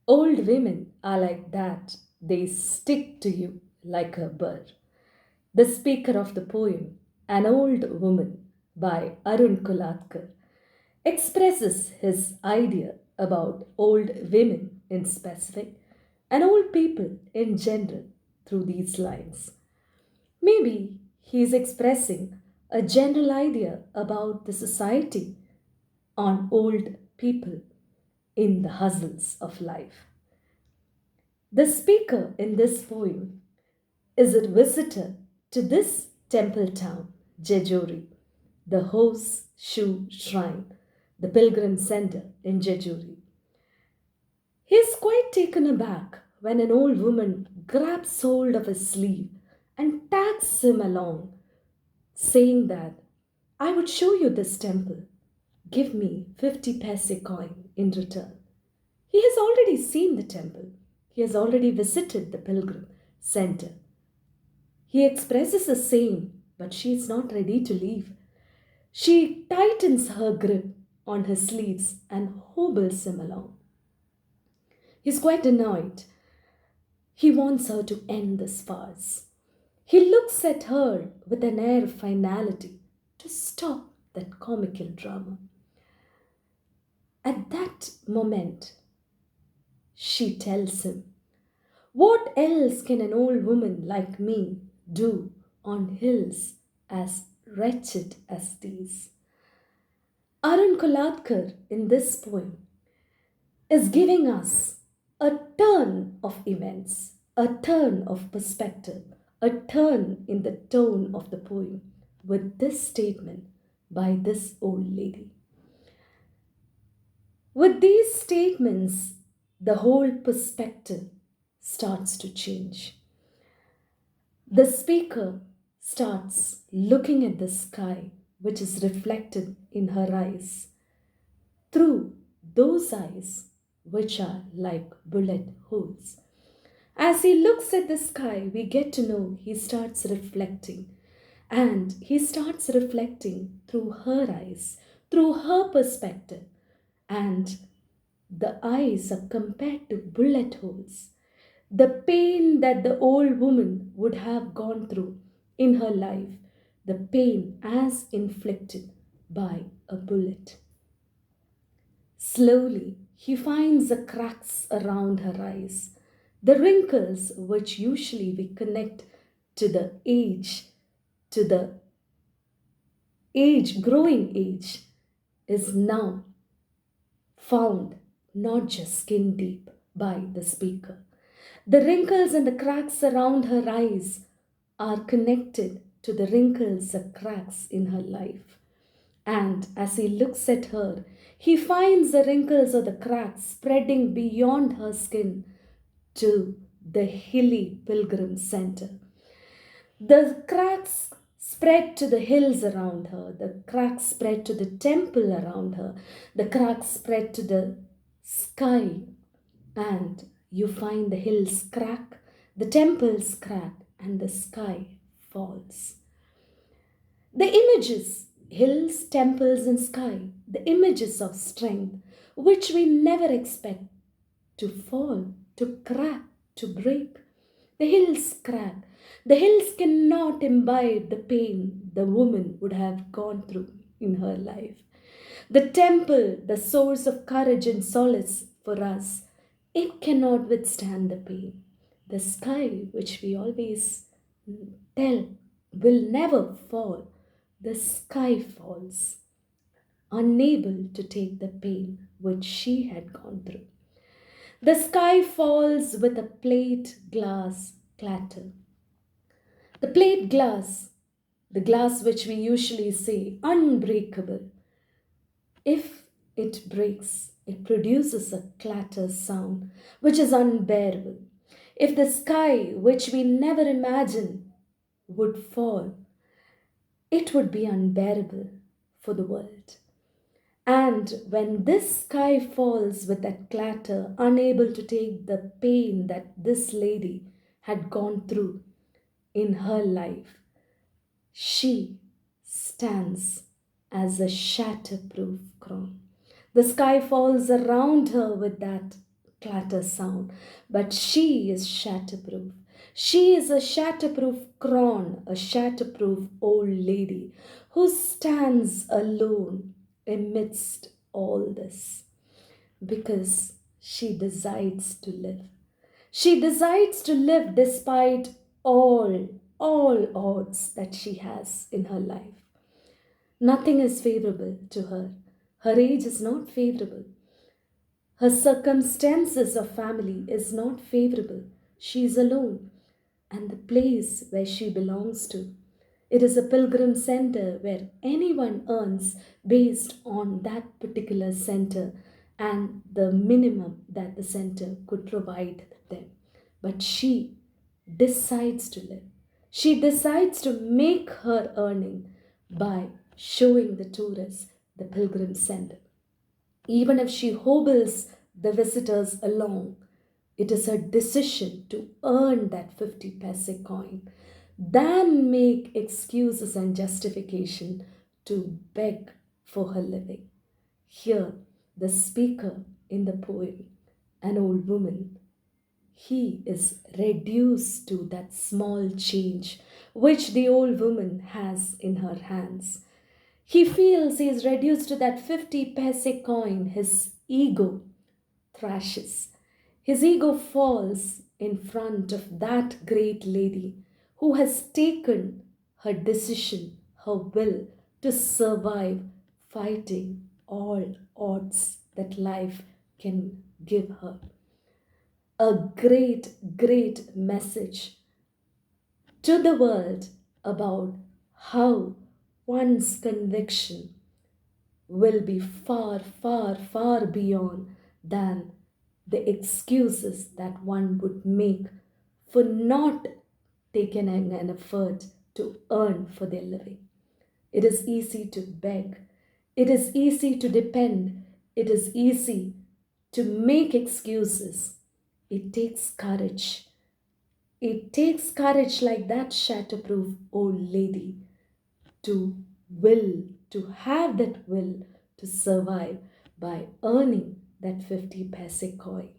Old women are like that, they stick to you like a burr. The speaker of the poem, An Old Woman by Arun Kolatkar, expresses his idea about old women in specific and old people in general through these lines. Maybe he is expressing a general idea about the society on old people in the hustles of life. The speaker in this poem is a visitor to this temple town, Jejuri, the Horseshoe Shrine, the pilgrim center in Jejuri. He is quite taken aback when an old woman grabs hold of his sleeve and tags him along, saying that I would show you this temple. Give me 50 paise coin in return. He has already seen the temple. He has already visited the pilgrim center. He expresses the same, but she is not ready to leave. She tightens her grip on his sleeves and hobbles him along. He's quite annoyed. He wants her to end this farce. He looks at her with an air of finality to stop that comical drama. At that moment, she tells him, what else can an old woman like me do on hills as wretched as these? Arun Kolatkar in this poem is giving us a turn of events, a turn of perspective, a turn in the tone of the poem with this statement by this old lady. With these statements, the whole perspective starts to change. The speaker starts looking at the sky, which is reflected in her eyes, through those eyes which are like bullet holes. As he looks at the sky, we get to know he starts reflecting. And he starts reflecting through her eyes, through her perspective. And the eyes are compared to bullet holes. The pain that the old woman would have gone through in her life, the pain as inflicted by a bullet. Slowly, he finds the cracks around her eyes, the wrinkles which usually we connect to the age, to the age, growing age, is now found not just skin deep by the speaker. The wrinkles and the cracks around her eyes are connected to the wrinkles and cracks in her life. And as he looks at her, he finds the wrinkles or the cracks spreading beyond her skin to the hilly pilgrim center. The cracks spread to the hills around her, the cracks spread to the temple around her, the cracks spread to the sky, and you find the hills crack, the temples crack, and the sky falls. The images, hills, temples, and sky, the images of strength, which we never expect to fall, to crack, to break. The hills crack. The hills cannot imbibe the pain the woman would have gone through in her life. The temple, the source of courage and solace for us, it cannot withstand the pain. The sky, which we always tell will never fall, the sky falls, unable to take the pain which she had gone through. The sky falls with a plate glass clatter. The plate glass, the glass which we usually say unbreakable, if it breaks, it produces a clatter sound which is unbearable. If the sky, which we never imagined would fall, it would be unbearable for the world. And when this sky falls with that clatter, unable to take the pain that this lady had gone through in her life, she stands as a shatterproof crown. The sky falls around her with that clatter sound, but she is shatterproof. She is a shatterproof crone, a shatterproof old lady who stands alone amidst all this because she decides to live. She decides to live despite all odds that she has in her life. Nothing is favorable to her. Her age is not favorable. Her circumstances of family is not favorable. She is alone. And the place where she belongs to, it is a pilgrim center where anyone earns based on that particular center and the minimum that the center could provide them. But she decides to live. She decides to make her earning by showing the tourists the pilgrim center. Even if she hobbles the visitors along, it is her decision to earn that 50 paise coin, than make excuses and justification to beg for her living. Here, the speaker in the poem, an old woman, he is reduced to that small change which the old woman has in her hands. He feels he is reduced to that 50 paise coin. His ego thrashes. His ego falls in front of that great lady who has taken her decision, her will to survive, fighting all odds that life can give her. A great message to the world about how one's conviction will be far beyond than the excuses that one would make for not taking an effort to earn for their living. It is easy to beg, it is easy to depend, it is easy to make excuses. It takes courage. It takes courage like that shatterproof old lady to will, to have that will to survive by earning that 50 paise coin.